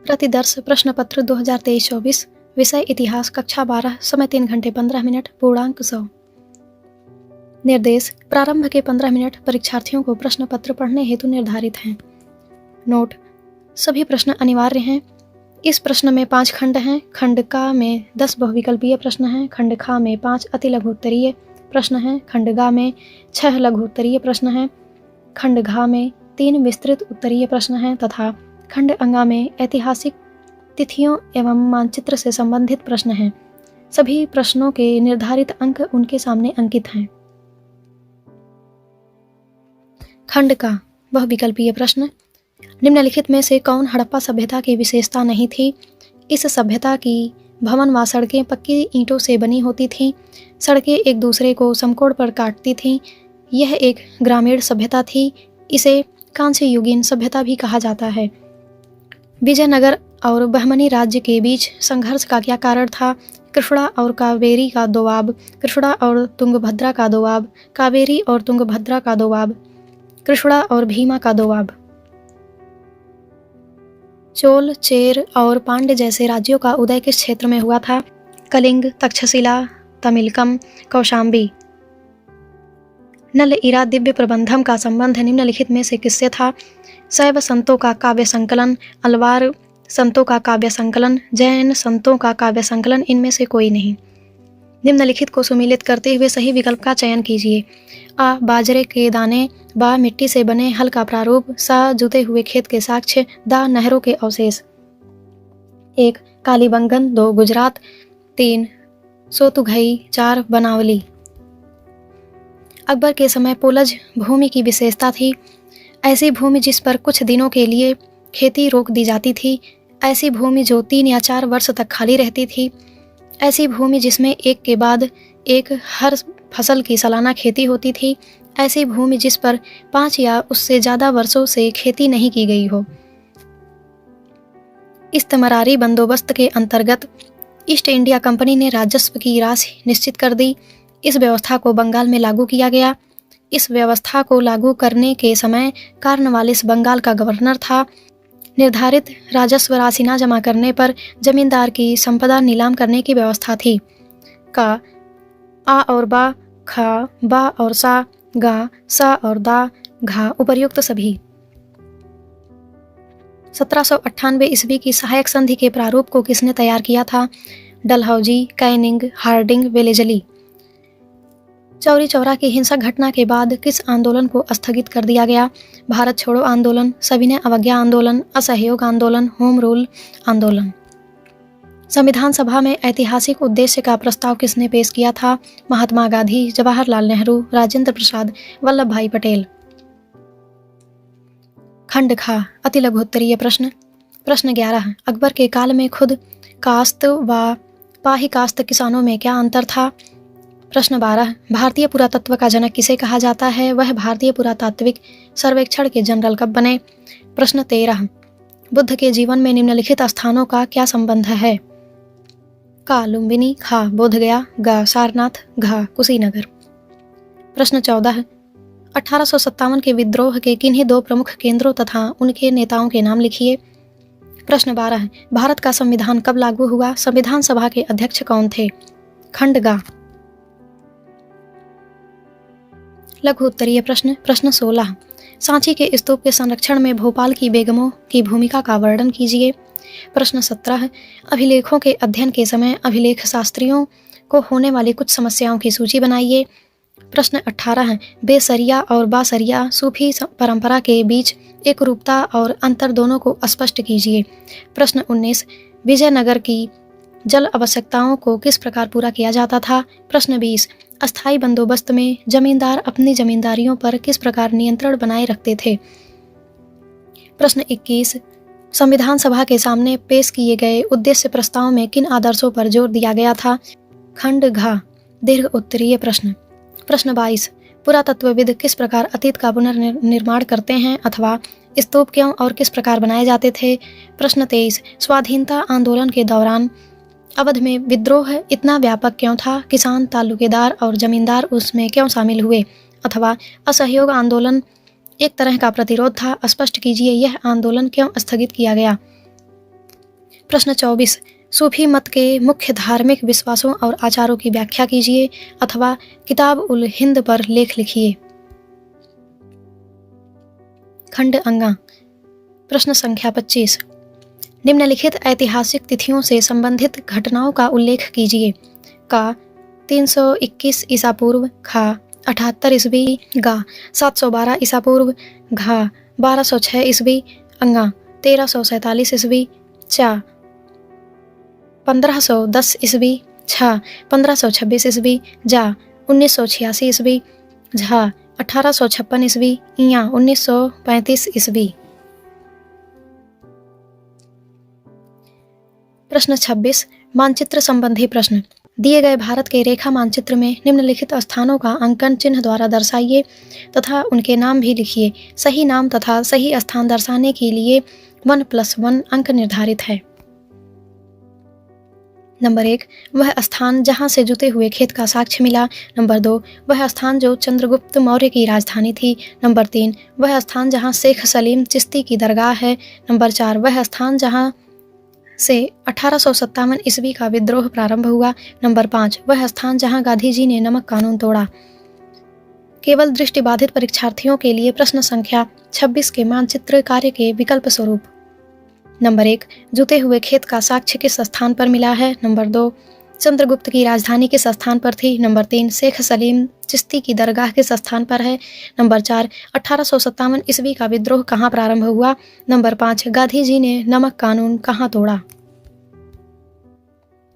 प्रतिदर्श प्रश्न पत्र 2023-24, विषय इतिहास, कक्षा 12, समय 3 घंटे 15 मिनट, पूर्णांक 100। निर्देश: प्रारंभ के 15 मिनट परीक्षार्थियों को प्रश्न पत्र पढ़ने हेतु निर्धारित हैं। नोट: सभी प्रश्न अनिवार्य हैं। इस प्रश्न में 5 खंड हैं। खंड का में 10 बहुविकल्पीय प्रश्न हैं। खंड खा में 5 अति लघु उत्तरीय प्रश्न हैं। खंड गा में 6 लघु उत्तरीय प्रश्न हैं। खंड घा में 3 विस्तृत उत्तरीय प्रश्न हैं तथा खंड अंगा में ऐतिहासिक तिथियों एवं मानचित्र से संबंधित प्रश्न हैं। सभी प्रश्नों के निर्धारित अंक उनके सामने अंकित हैं। खंड का बहुविकल्पीय प्रश्न: निम्नलिखित में से कौन हड़प्पा सभ्यता की विशेषता नहीं थी? इस सभ्यता की भवन व सड़कें पक्की ईंटों से बनी होती थीं। सड़कें एक दूसरे को समकोण पर काटती थीं। यह एक ग्रामीण सभ्यता थी। इसे कांस्य युगीन सभ्यता भी कहा जाता है। विजयनगर और बहमनी राज्य के बीच संघर्ष का क्या कारण था? कृष्णा और कावेरी का दोआब, कृष्णा और तुंगभद्रा का दोआब, कावेरी और तुंगभद्रा का दोआब, कृष्णा और भीमा का दोआब। चोल, चेर और पांड्य जैसे राज्यों का उदय किस क्षेत्र में हुआ था? कलिंग, तक्षशिला, तमिलकम, कौशाम्बी। नल इरा दिव्य प्रबंधम का संबंध निम्नलिखित में से किससे था? शैव संतों का काव्य संकलन, अलवार संतों का काव्य संकलन, जैन संतों का काव्य संकलन, इनमें से कोई नहीं। निम्नलिखित को सुमेलित करते हुए सही विकल्प का चयन कीजिए। आ, बाजरे के दाने, बा, मिट्टी से बने हल का प्रारूप, सा, जुते हुए खेत के साक्ष्य, दा, नहरों के अवशेष। 1. कालीबंगन, 2. गुजरात, 3. सोतुघई, 4. बनावली। अकबर के समय पोलज भूमि की विशेषता थी। ऐसी भूमि जिस पर कुछ दिनों के लिए खेती रोक दी जाती थी। ऐसी भूमि जो 3 या 4 वर्ष तक खाली रहती थी। ऐसी भूमि जिसमें एक के बाद एक हर फसल की सालाना खेती होती थी। ऐसी भूमि जिस पर 5 या उससे ज़्यादा वर्षों से खेती नहीं की गई हो। इस्तमरारी बंदोबस्त के अंतर्गत ईस्ट इंडिया कंपनी ने राजस्व की राशि निश्चित कर दी। इस व्यवस्था को बंगाल में लागू किया गया। इस व्यवस्था को लागू करने के समय कार्नवालिस बंगाल का गवर्नर था। निर्धारित राजस्व राशि न जमा करने पर जमींदार की संपदा नीलाम करने की व्यवस्था थी। का, आ और बा, खा, बा और सा, गा, सा और दा, घा, उपर्युक्त सभी। 1798 ईस्वी की सहायक संधि के प्रारूप को किसने तैयार किया था? Dalhousie, Canning, Hardinge, Wellesley. Chauri Chaura की हिंसक घटना के बाद किस आंदोलन को स्थगित कर दिया गया? भारत छोड़ो आंदोलन, सविनय अवज्ञा आंदोलन, असहयोग आंदोलन, होम रूल आंदोलन। संविधान सभा में ऐतिहासिक उद्देश्य का प्रस्ताव किसने पेश किया था? महात्मा गांधी, जवाहरलाल नेहरू, राजेंद्र प्रसाद, वल्लभ भाई पटेल। खंड खा अति लघुत्तरीय प्रश्न। प्रश्न 11, अकबर के काल में खुद कास्त व पाही कास्त किसानों में क्या अंतर था? प्रश्न 12, भारतीय पुरातत्व का जनक किसे कहा जाता है? वह भारतीय पुरातात्विक सर्वेक्षण के जनरल कब बने? प्रश्न 13, बुद्ध के जीवन में निम्नलिखित स्थानों का क्या संबंध है? का, लुम्बिनी, खा, बोधगया, गा, सारनाथ, घा, कुशीनगर। प्रश्न 14, 1857 के विद्रोह के किन्हीं 2 प्रमुख केंद्रों तथा उनके नेताओं के नाम लिखिए। प्रश्न 12, भारत का संविधान कब लागू हुआ? संविधान सभा के अध्यक्ष कौन थे? खंड गा। लघु उत्तरीय प्रश्न। प्रश्न 16, सांची के स्तूप के संरक्षण में भोपाल की बेगमों की भूमिका का वर्णन कीजिए। प्रश्न 17, अभिलेखों के अध्ययन के समय अभिलेख शास्त्रियों को होने वाली कुछ समस्याओं की सूची बनाइए। प्रश्न 18, बेसरिया और बासरिया सूफी परंपरा के बीच एक रूपता और अंतर दोनों को स्पष्ट कीजिए। प्रश्न 19, विजयनगर की जल आवश्यकताओं को किस प्रकार पूरा किया जाता था? प्रश्न 20, अस्थायी बंदोबस्त में जमींदार अपनी जमींदारियों पर किस प्रकार नियंत्रण बनाए रखते थे? प्रश्न 21, संविधान सभा के सामने पेश किए गए उद्देश्य प्रस्ताव में किन आदर्शों पर जोर दिया गया था? खंड घा दीर्घ उत्तरीय प्रश्न। प्रश्न 22, पुरातत्वविद किस प्रकार अतीत का पुनर्निर्माण करते हैं अथवा स्तूप क्यों और किस प्रकार बनाए जाते थे? प्रश्न 23, स्वाधीनता आंदोलन के दौरान अवध में विद्रोह इतना व्यापक क्यों था? किसान, तालुकेदार और जमींदार उसमें क्यों शामिल हुए? अथवा असहयोग आंदोलन एक तरह का प्रतिरोध था, स्पष्ट कीजिए यह आंदोलन क्यों स्थगित किया गया। प्रश्न 24, सूफी मत के मुख्य धार्मिक विश्वासों और आचारों की व्याख्या कीजिए अथवा किताब उल हिंद पर लेख लिखिए। खंड अंगा। प्रश्न संख्या 25, निम्नलिखित ऐतिहासिक तिथियों से संबंधित घटनाओं का उल्लेख कीजिए। का 321 ईसा पूर्व, खा 78 ईस्वी, गा 712 ईसा पूर्व, घा 1206 ईस्वी, अंगा 1347 ईस्वी, चा 1510 ईस्वी, छा 1526 ईस्वी, जा 1986 ईस्वी, झा 1856 ईस्वी, इया 1935 ईस्वी। प्रश्न 26, मानचित्र संबंधी प्रश्न। दिए गए भारत के रेखा मानचित्र में निम्नलिखित स्थानों का अंकन चिन्ह द्वारा दर्शाइए तथा उनके नाम भी लिखिए। सही नाम तथा सही स्थान दर्शाने के लिए 1+1 अंक निर्धारित है। नंबर 1, वह स्थान जहां से जुते हुए खेत का साक्ष्य मिला। नंबर 2, वह स्थान जो चंद्रगुप्त मौर्य की राजधानी थी। नंबर 3, वह स्थान जहां शेख सलीम चिश्ती की दरगाह है। नंबर 4, वह स्थान जहां से 1857 ईस्वी का विद्रोह प्रारंभ हुआ। नंबर 5, वह स्थान जहां गांधी जी ने नमक कानून तोड़ा। केवल दृष्टिबाधित परीक्षार्थियों के लिए प्रश्न संख्या 26 के मानचित्र कार्य के विकल्प स्वरूप। नंबर 1, जुते हुए खेत का साक्ष्य किस स्थान पर मिला है। नंबर 2, चंद्रगुप्त की राजधानी किस स्थान पर थी। नंबर 3, शेख सलीम चिश्ती की दरगाह किस स्थान पर है। नंबर 4, 1857 ईस्वी का विद्रोह कहाँ प्रारंभ हुआ। नंबर 5, गांधी जी ने नमक कानून कहाँ तोड़ा।